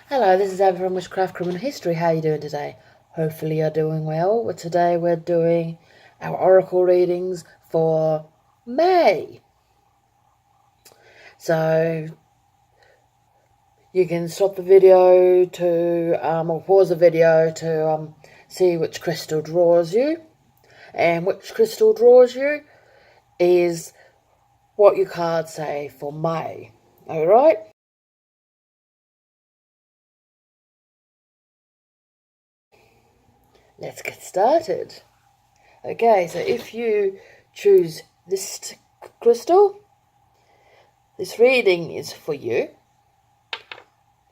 Hello, this is Abby from Witchcraft Criminal History. How are you doing today? Hopefully you're doing well. Well, today we're doing our oracle readings for May. So you can stop the video or pause the video to see which crystal draws you. And which crystal draws you is what your cards say for May. Alright? Let's get started. Okay, so if you choose this crystal, this reading is for you.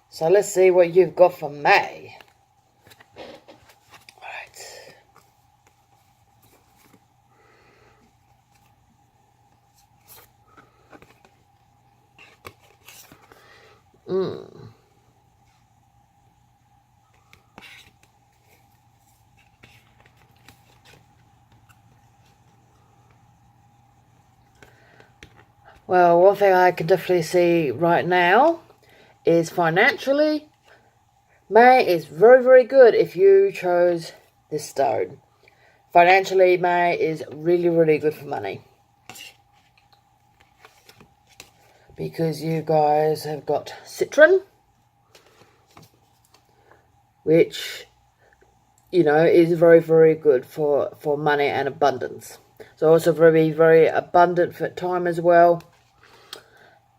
So let's see what you've got for May. Alright. Well, one thing I can definitely see right now is financially, May is very, very good if you chose this stone. Financially, May is really, really good for money. Because you guys have got citron, which, is very, very good for money and abundance. So also very, very abundant for time as well.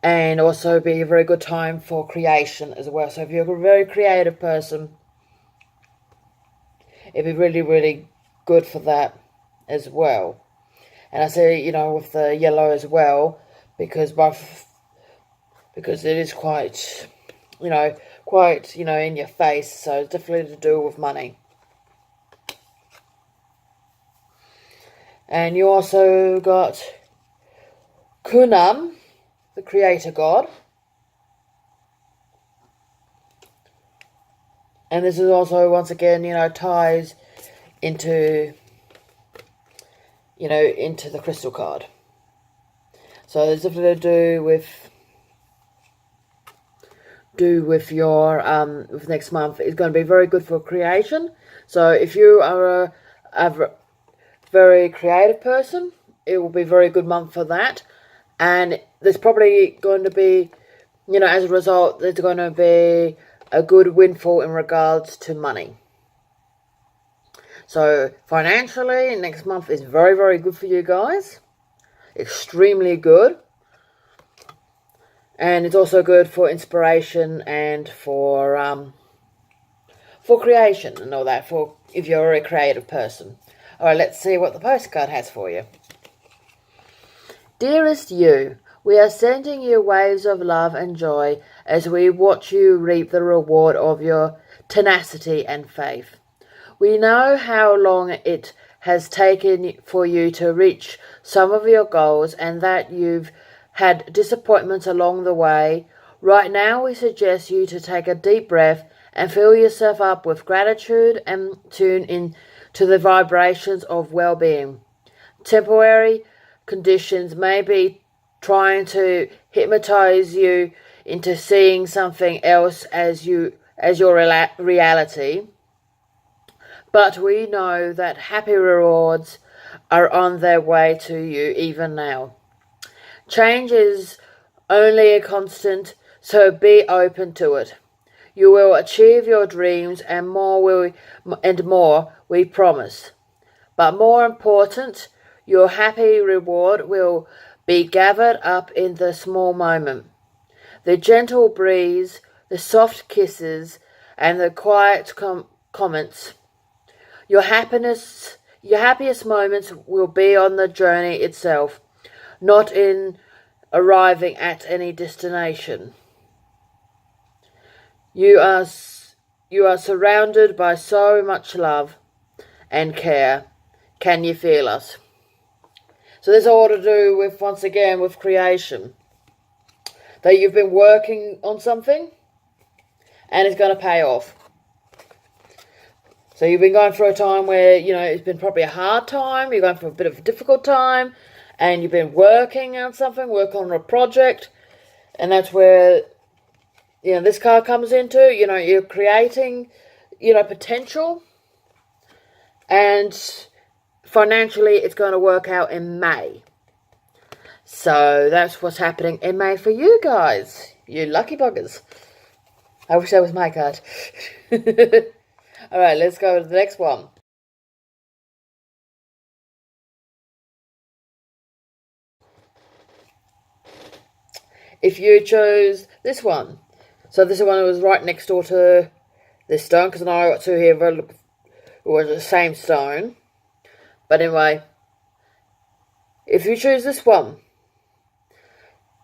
And also be a very good time for creation as well. So if you're a very creative person, it'd be really, really good for that as well. And I say, with the yellow as well, because it is quite, in your face. So it's definitely to do with money. And you also got Kunam, the creator god. And this is also, once again, ties into, into the crystal card. So there's something to do with your, with next month. It's going to be very good for creation. So if you are a very creative person, it will be a very good month for that. And there's probably going to be, as a result, there's going to be a good windfall in regards to money. So financially, next month is very, very good for you guys. Extremely good. And it's also good for inspiration and for creation and all that, for if you're a creative person. All right, let's see what the postcard has for you. Dearest you, we are sending you waves of love and joy as we watch you reap the reward of your tenacity and faith. We know how long it has taken for you to reach some of your goals and that you've had disappointments along the way. Right now, we suggest you to take a deep breath and fill yourself up with gratitude and tune in to the vibrations of well-being. Temporary conditions may be trying to hypnotize you into seeing something else as your reality, but we know that happy rewards are on their way to you even now. Change is only a constant, so be open to it. You will achieve your dreams and more, we promise. But more important, your happy reward will be gathered up in the small moment. The gentle breeze, the soft kisses, and the quiet comments. Your happiest moments will be on the journey itself, not in arriving at any destination. You are surrounded by so much love and care. Can you feel us? So this is all to do with, once again, with creation. That you've been working on something and it's going to pay off. So you've been going through a time where, it's been probably a hard time. You're going through a bit of a difficult time and you've been working on something, working on a project. And that's where this card comes into, you're creating, potential, and financially it's going to work out in May. So that's what's happening in May for you guys, you lucky buggers. I wish that was my card. Alright, let's go to the next one. If you chose this one, so this one was right next door to this stone, because I know I got two here who were the same stone. But anyway, if you choose this one,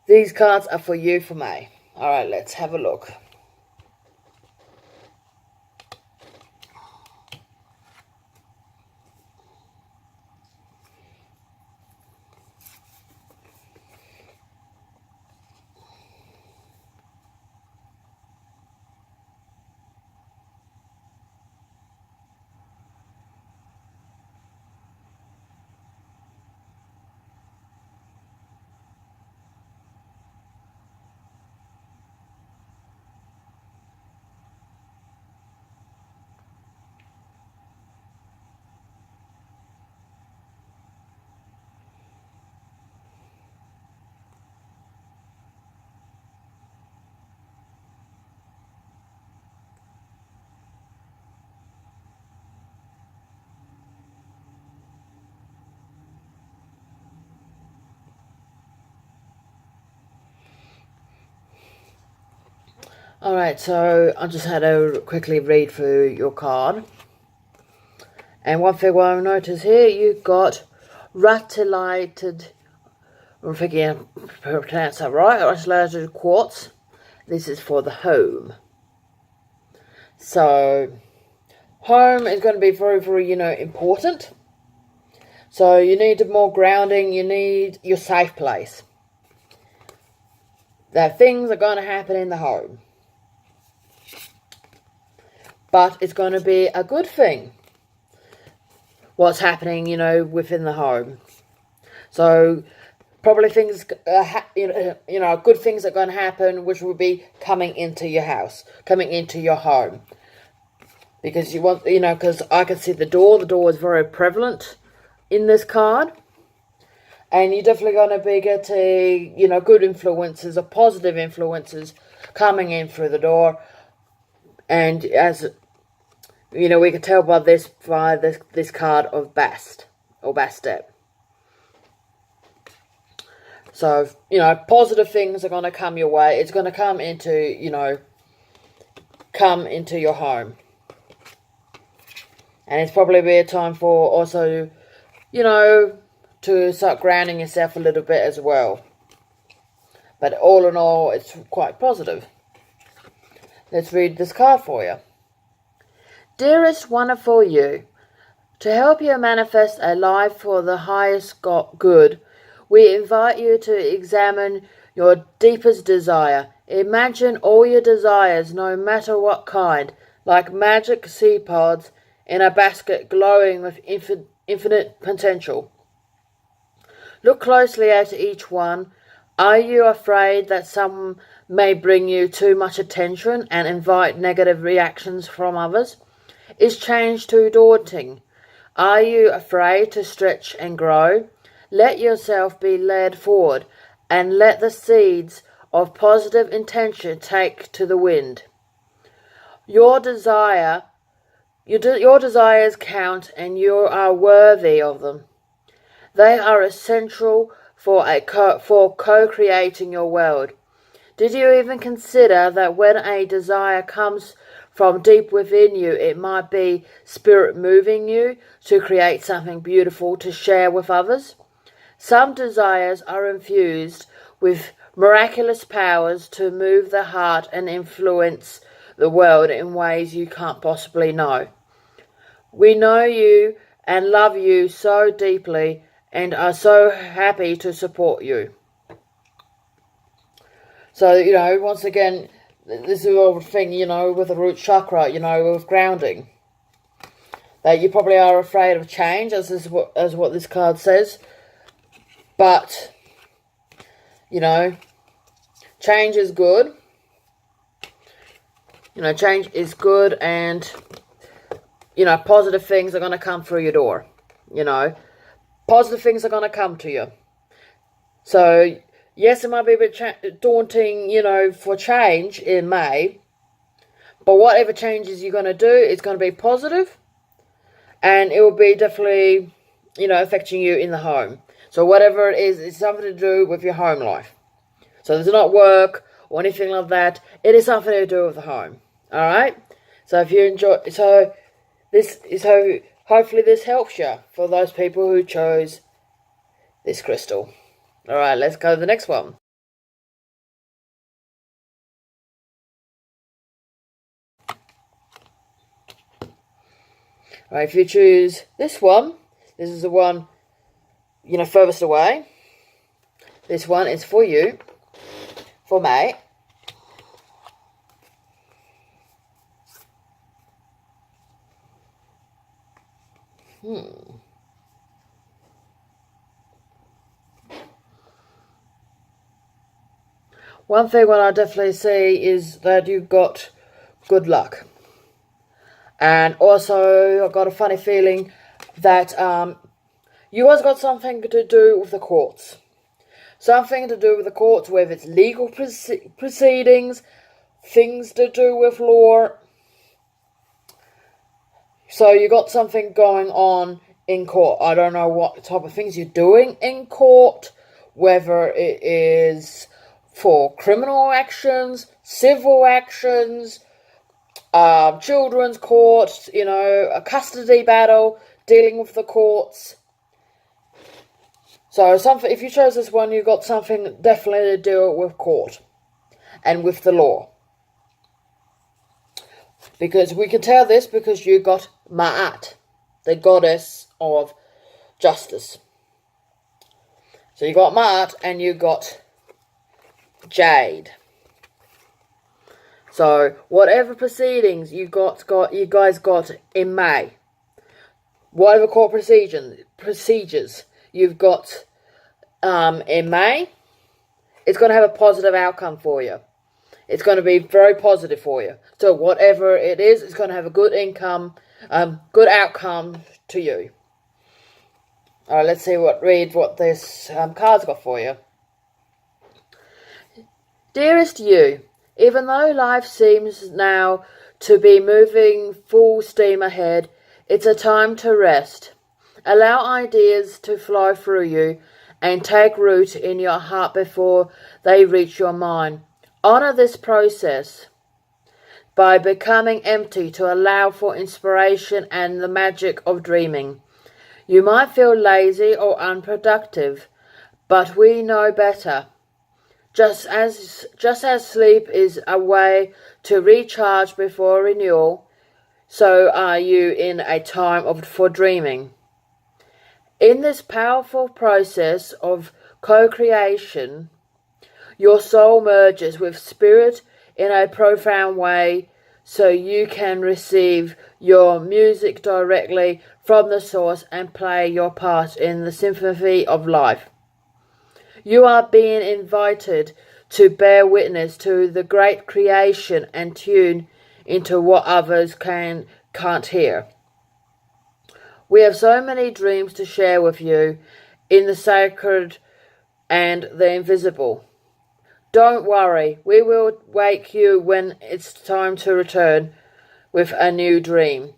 these cards are for you for May. Alright, let's have a look. Alright, so I just had to quickly read through your card. And one thing I notice here, you've got rutilated, I'm thinking I pronounce that right, rutilated quartz. This is for the home. So, home is going to be very, very, important. So you need more grounding, you need your safe place. That things are going to happen in the home. But it's going to be a good thing, what's happening, within the home. So, probably things, good things are going to happen, which will be coming into your house, coming into your home. Because you want, because I can see the door is very prevalent in this card. And you're definitely going to be getting, good influences or positive influences coming in through the door. And as we can tell by this card of Bast or Bastet. So, positive things are going to come your way. It's going to come into, come into your home. And it's probably be a time for also, to start grounding yourself a little bit as well. But all in all, it's quite positive. Let's read this card for you. Dearest wonderful you, to help you manifest a life for the highest good, we invite you to examine your deepest desire. Imagine all your desires, no matter what kind, like magic seed pods in a basket glowing with infinite potential. Look closely at each one. Are you afraid that some may bring you too much attention and invite negative reactions from others? Is change too daunting? Are you afraid to stretch and grow? Let yourself be led forward and let the seeds of positive intention take to the wind. Your desires count and you are worthy of them. They are essential for co-creating your world. Did you even consider that when a desire comes from deep within you, it might be spirit moving you to create something beautiful to share with others? Some desires are infused with miraculous powers to move the heart and influence the world in ways you can't possibly know. We know you and love you so deeply and are so happy to support you. So, once again, this is a thing, with the root chakra, with grounding. That you probably are afraid of change, as what this card says. But, change is good. change is good, and, positive things are going to come through your door. Positive things are going to come to you. So, yes, it might be a bit daunting, for change in May. But whatever changes you're going to do, it's going to be positive. And it will be definitely, affecting you in the home. So whatever it is, it's something to do with your home life. So it's not work or anything like that. It is something to do with the home. Alright? So if you enjoy, hopefully this helps you for those people who chose this crystal. Alright, let's go to the next one. Alright, if you choose this one, this is the one, furthest away. This one is for you, for May. One thing what I definitely see is that you've got good luck. And also, I've got a funny feeling that you guys got something to do with the courts. Something to do with the courts, whether it's legal proceedings, things to do with law. So you got something going on in court. I don't know what type of things you're doing in court, whether it is for criminal actions, civil actions, children's court, a custody battle, dealing with the courts. So if you chose this one, you got something definitely to do with court and with the law. Because we can tell this because you got Ma'at, the goddess of justice. So you got Ma'at and you got Jade. So whatever proceedings you guys got in May, whatever court procedures you've got in May, it's going to have a positive outcome for you. It's going to be very positive for you. So whatever it is, it's going to have a good good outcome to you. All right, let's see what this card's got for you. Dearest you, even though life seems now to be moving full steam ahead, it's a time to rest. Allow ideas to flow through you and take root in your heart before they reach your mind. Honor this process by becoming empty to allow for inspiration and the magic of dreaming. You might feel lazy or unproductive, but we know better. Just as sleep is a way to recharge before renewal, so are you in a time for dreaming. In this powerful process of co-creation, your soul merges with spirit in a profound way, so you can receive your music directly from the source and play your part in the symphony of life. You are being invited to bear witness to the great creation and tune into what others can't hear. We have so many dreams to share with you in the sacred and the invisible. Don't worry, we will wake you when it's time to return with a new dream.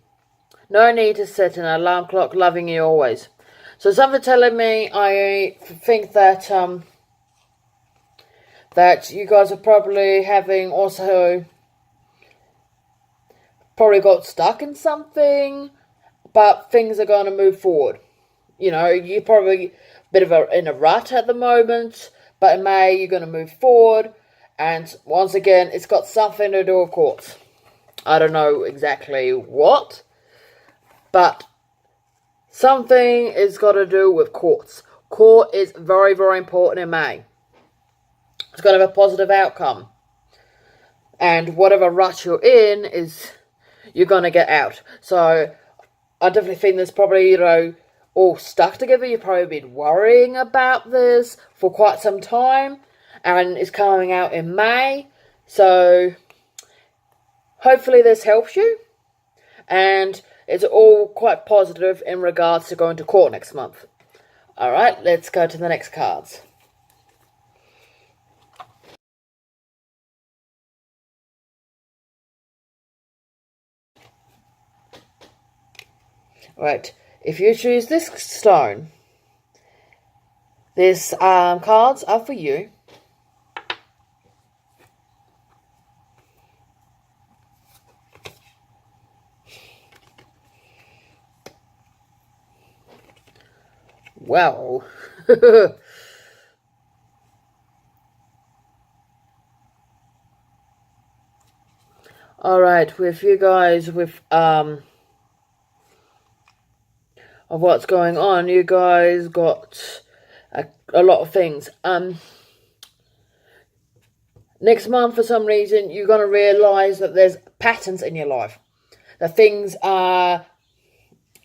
No need to set an alarm clock, loving you always. So something telling me, I think that that you guys are probably got stuck in something, but things are going to move forward. You're probably a bit in a rut at the moment, but in May you're going to move forward, and once again, it's got something to do with courts. I don't know exactly what, but something is got to do with courts. Court is very, very important in May. It's going to have a positive outcome. And whatever rut you're in, you're going to get out. So I definitely think there's probably, all stuck together. You've probably been worrying about this for quite some time. And it's coming out in May. So hopefully this helps you, and it's all quite positive in regards to going to court next month. Alright, let's go to the next cards. Right, if you choose this stone, these cards are for you. Well, alright, with you guys, with of what's going on, you guys got a lot of things. Next month, for some reason, you're going to realise that there's patterns in your life. That things are,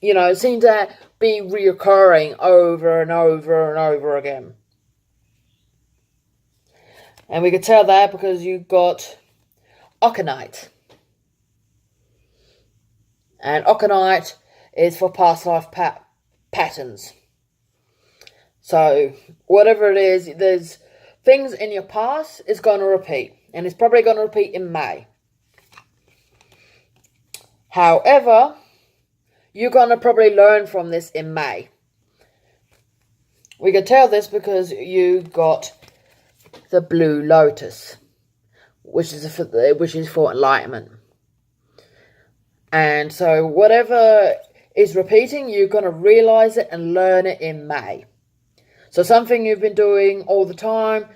seem to be reoccurring over and over and over again. And we could tell that because you got Oconite. And Oconite is for past life patterns. So, whatever it is, there's things in your past is going to repeat. And it's probably going to repeat in May. However, you're going to probably learn from this in May. We can tell this because you got the Blue Lotus, which is for enlightenment. And so whatever is repeating, you're going to realize it and learn it in May. So something you've been doing all the time,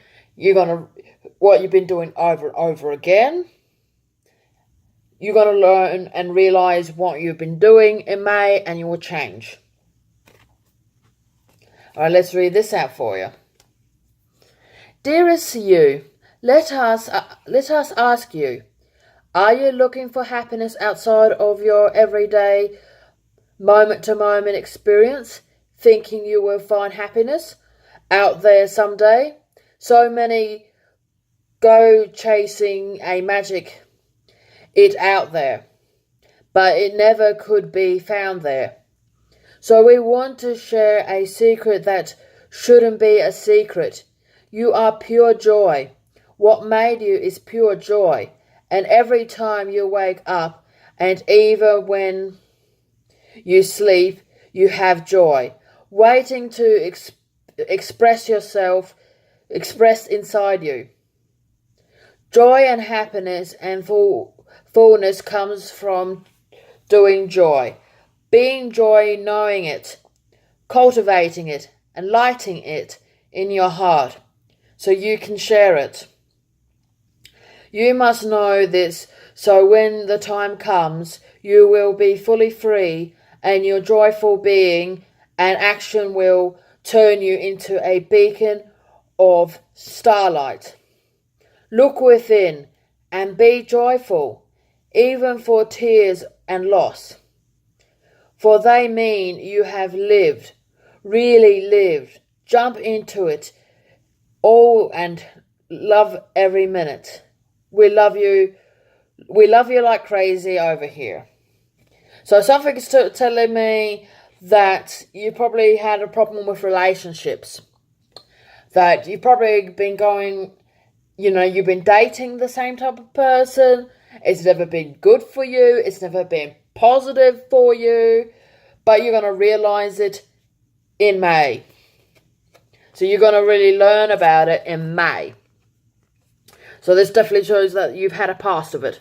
what you've been doing over and over again, you're going to learn and realize what you've been doing in May, and you will change. Alright, let's read this out for you. Dearest you, let us ask you, are you looking for happiness outside of your everyday moment-to-moment experience, thinking you will find happiness out there someday? So many go chasing a magic it out there, but it never could be found there. So we want to share a secret that shouldn't be a secret. You are pure joy. What made you is pure joy. And every time you wake up, and even when you sleep, you have joy, waiting to express yourself, expressed inside you. Joy and happiness and fullness comes from doing joy, being joy, knowing it, cultivating it, and lighting it in your heart so you can share it. You must know this, so when the time comes, you will be fully free, and your joyful being and action will turn you into a beacon of starlight. Look within and be joyful, even for tears and loss. For they mean you have lived, really lived. Jump into it all and love every minute. We love you like crazy over here. So something is telling me that you probably had a problem with relationships. That you've probably been going, you've been dating the same type of person. It's never been good for you. It's never been positive for you. But you're going to realize it in May. So you're going to really learn about it in May. So this definitely shows that you've had a past of it.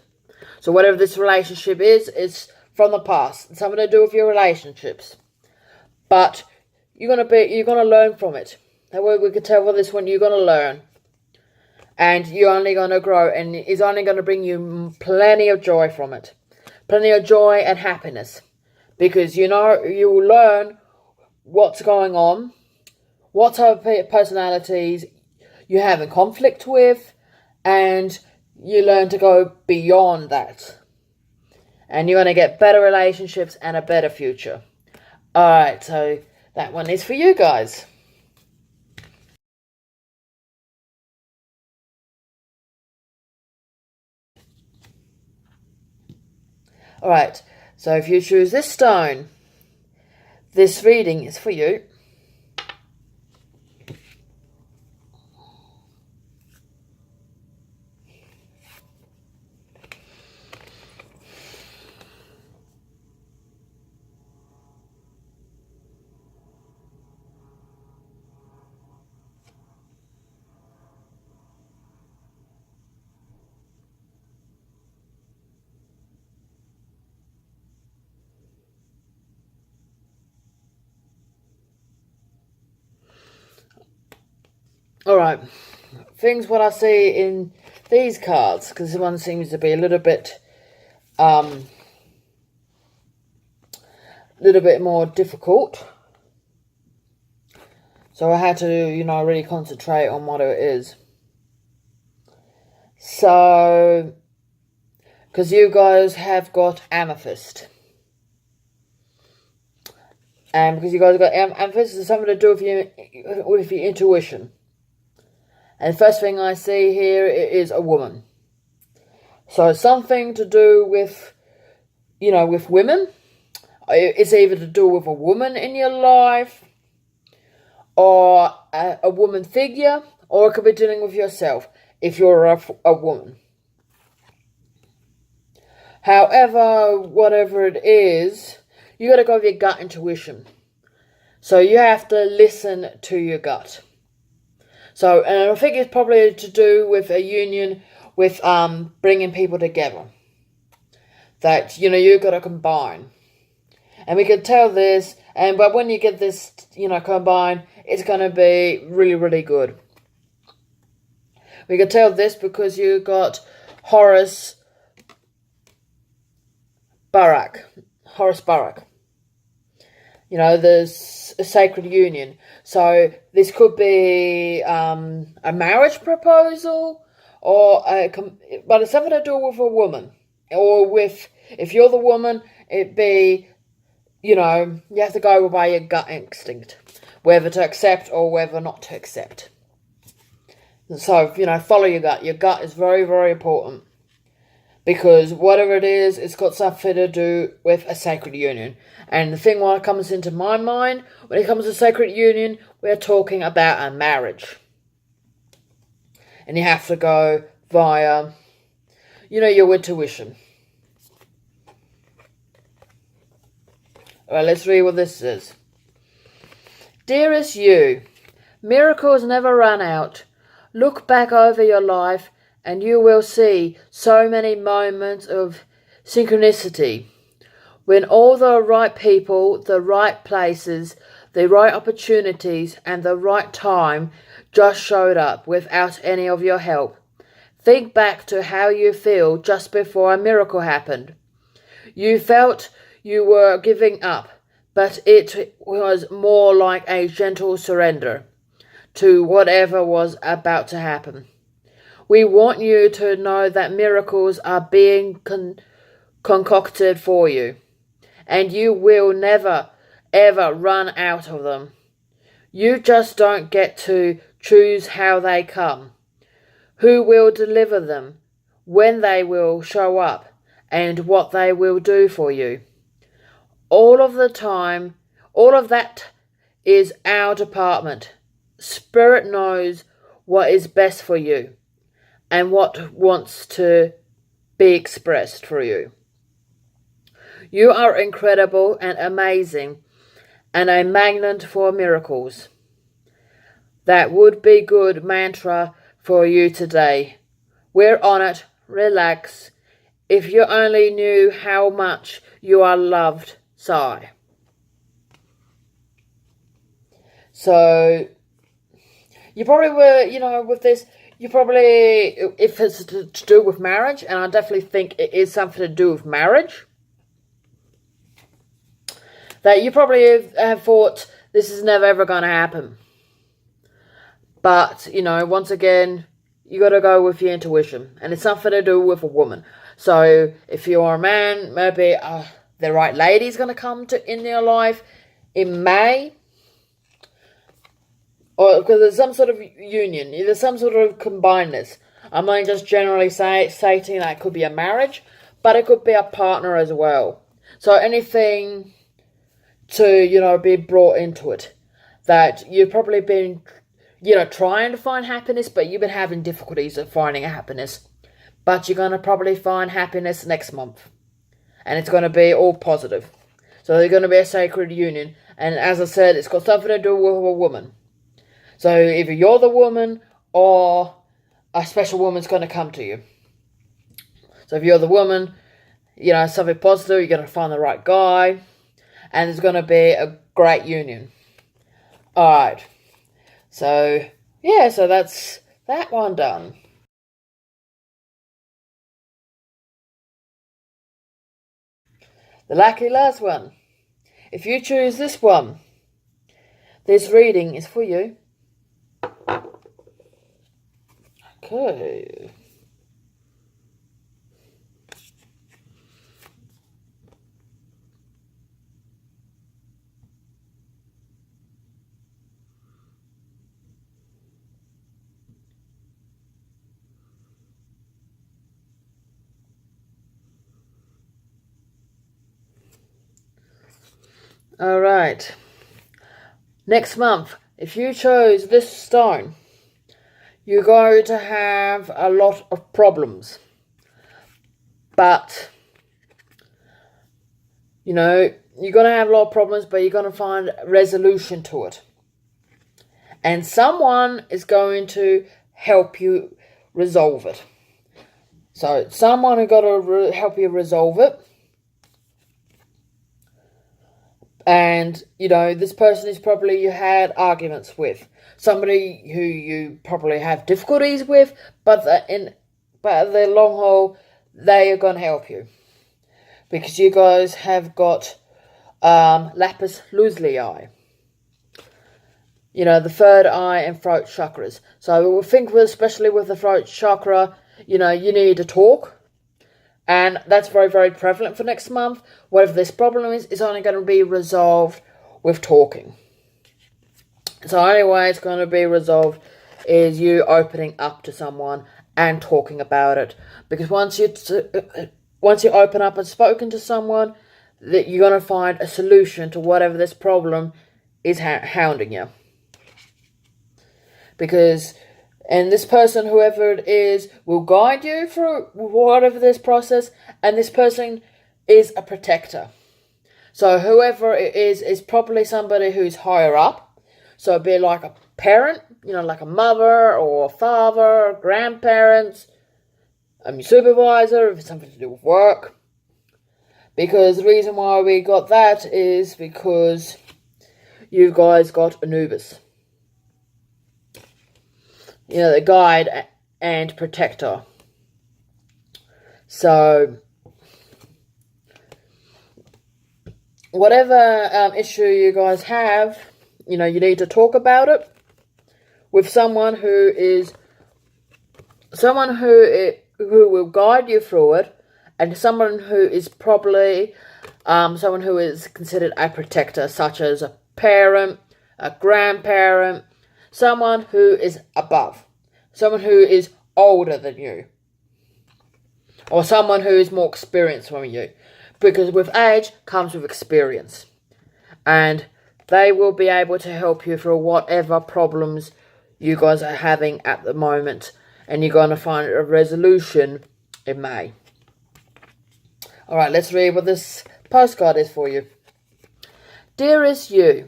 So whatever this relationship is, it's from the past. It's something to do with your relationships. But you're going to learn from it. That way we could tell for this one, you're going to learn. And you're only going to grow, and it's only going to bring you plenty of joy from it. Plenty of joy and happiness. Because you will learn what's going on, what type of personalities you have in conflict with, and you learn to go beyond that. And you're going to get better relationships and a better future. Alright, so that one is for you guys. Alright, so if you choose this stone, this reading is for you. Alright, things what I see in these cards, because this one seems to be a little bit more difficult. So I had to, really concentrate on what it is. So, because you guys have got amethyst. And because you guys have got amethyst, it's something to do with your intuition. And the first thing I see here is a woman. So it's something to do with, with women. It's either to do with a woman in your life, or a woman figure, or it could be dealing with yourself if you're a woman. However, whatever it is, you got to go with your gut intuition. So you have to listen to your gut. So, and I think it's probably to do with a union with bringing people together. That, you've got to combine. And we can tell this, but when you get this, combined, it's going to be really, really good. We can tell this because you got Horace Barak. There's a sacred union. So this could be a marriage proposal, but it's something to do with a woman. Or if you're the woman, it'd be, you have to go by your gut instinct, whether to accept or whether not to accept. So, follow your gut. Your gut is very, very important. Because whatever it is, it's got something to do with a sacred union. And the thing what comes into my mind, when it comes to sacred union, we're talking about a marriage. And you have to go via, your intuition. Alright, let's read what this is. Dearest you, miracles never run out. Look back over your life and you will see so many moments of synchronicity. When all the right people, the right places, the right opportunities, and the right time just showed up without any of your help. Think back to how you feel just before a miracle happened. You felt you were giving up, but it was more like a gentle surrender to whatever was about to happen. We want you to know that miracles are being concocted for you, and you will never, ever run out of them. You just don't get to choose how they come, who will deliver them, when they will show up, and what they will do for you. All of that is our department. Spirit knows what is best for you and what wants to be expressed for you. You are incredible and amazing and a magnet for miracles. That would be good mantra for you today. We're on it. Relax. If you only knew how much you are loved, sigh. So, you probably were, with this, you probably, if it's to do with marriage, and I definitely think it is something to do with marriage, that you probably have thought this is never ever going to happen. But, once again, you got to go with your intuition. And it's something to do with a woman. So, if you're a man, maybe the right lady's going to come in your life in May. Or because there's some sort of union. There's some sort of combinedness. I'm not just generally stating that it could be a marriage. but it could be a partner as well. So anything to, be brought into it. That you've probably been, trying to find happiness, but you've been having difficulties of finding a happiness. But you're going to probably find happiness next month. And it's going to be all positive. So there's going to be a sacred union. And as I said, it's got something to do with a woman. So either you're the woman or a special woman's going to come to you. So if you're the woman, something positive, you're going to find the right guy. And there's going to be a great union. Alright. So, so that's that one done. The lucky last one. If you choose this one, this reading is for you. Okay. Alright. Next month, if you chose this stone, you're going to have a lot of problems. But, you're going to have a lot of problems, but you're going to find resolution to it. And someone is going to help you resolve it. So, someone is going to help you resolve it. And, this person is probably you had arguments with. Somebody who you probably have difficulties with, but at the long haul, they are going to help you. Because you guys have got lapis lazuli. The third eye and throat chakras. So we think, especially with the throat chakra, you need to talk. And that's very, very prevalent for next month. Whatever this problem is only going to be resolved with talking. So the only way it's going to be resolved is you opening up to someone and talking about it. Because once you open up and spoken to someone, that you're going to find a solution to whatever this problem is hounding you. And this person, whoever it is, will guide you through whatever this process. And this person is a protector. So whoever it is probably somebody who's higher up. So it'd be like a parent, like a mother or a father, or grandparents, your supervisor, if it's something to do with work. Because the reason why we got that is because you guys got Anubis. The guide and protector. So, whatever issue you guys have, you need to talk about it with someone who will guide you through it, and someone who is probably someone who is considered a protector, such as a parent, a grandparent, someone who is above. Someone who is older than you. Or someone who is more experienced than you. Because with age comes with experience. And they will be able to help you through whatever problems you guys are having at the moment. And you're going to find a resolution in May. Alright, let's read what this postcard is for you. Dearest you,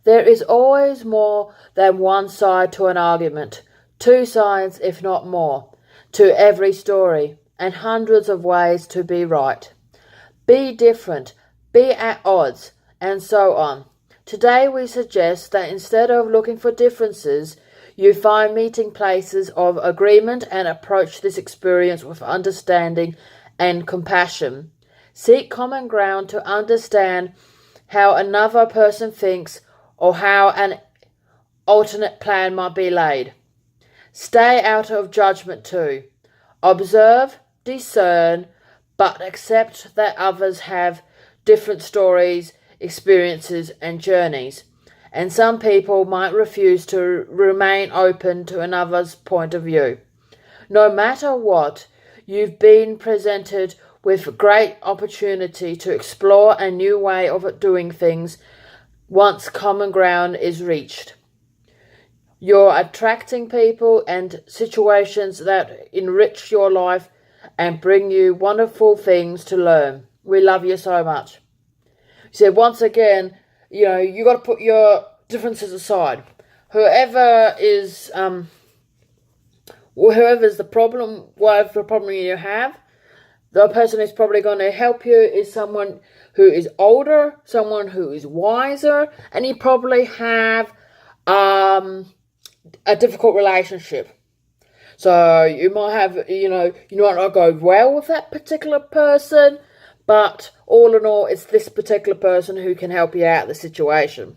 there is always more than one side to an argument, 2 sides, if not more, to every story, and hundreds of ways to be right. Be different, be at odds, and so on. Today we suggest that instead of looking for differences, you find meeting places of agreement and approach this experience with understanding and compassion. Seek common ground to understand how another person thinks or how an alternate plan might be laid. Stay out of judgment too. Observe, discern, but accept that others have different stories, experiences, and journeys, and some people might refuse to remain open to another's point of view. No matter what, you've been presented with great opportunity to explore a new way of doing things once common ground is reached. You're attracting people and situations that enrich your life and bring you wonderful things to learn. We love you so much. So once again, you got to put your differences aside. Whoever's the problem, whatever problem you have, the person who's probably going to help you is someone who is older, someone who is wiser, and you probably have a difficult relationship. So you might have, you might not go well with that particular person, but all in all, it's this particular person who can help you out of the situation.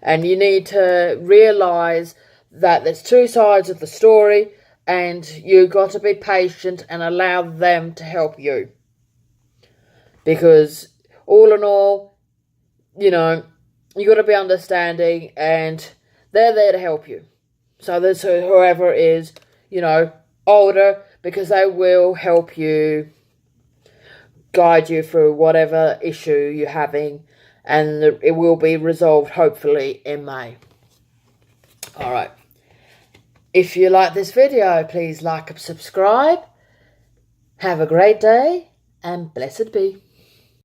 And you need to realise that there's two sides of the story, and you've got to be patient and allow them to help you. Because all in all, you got to be understanding, and they're there to help you. So there's whoever is, older, because they will help you, guide you through whatever issue you're having, and it will be resolved hopefully in May. Alright. If you like this video, please like and subscribe. Have a great day, and blessed be.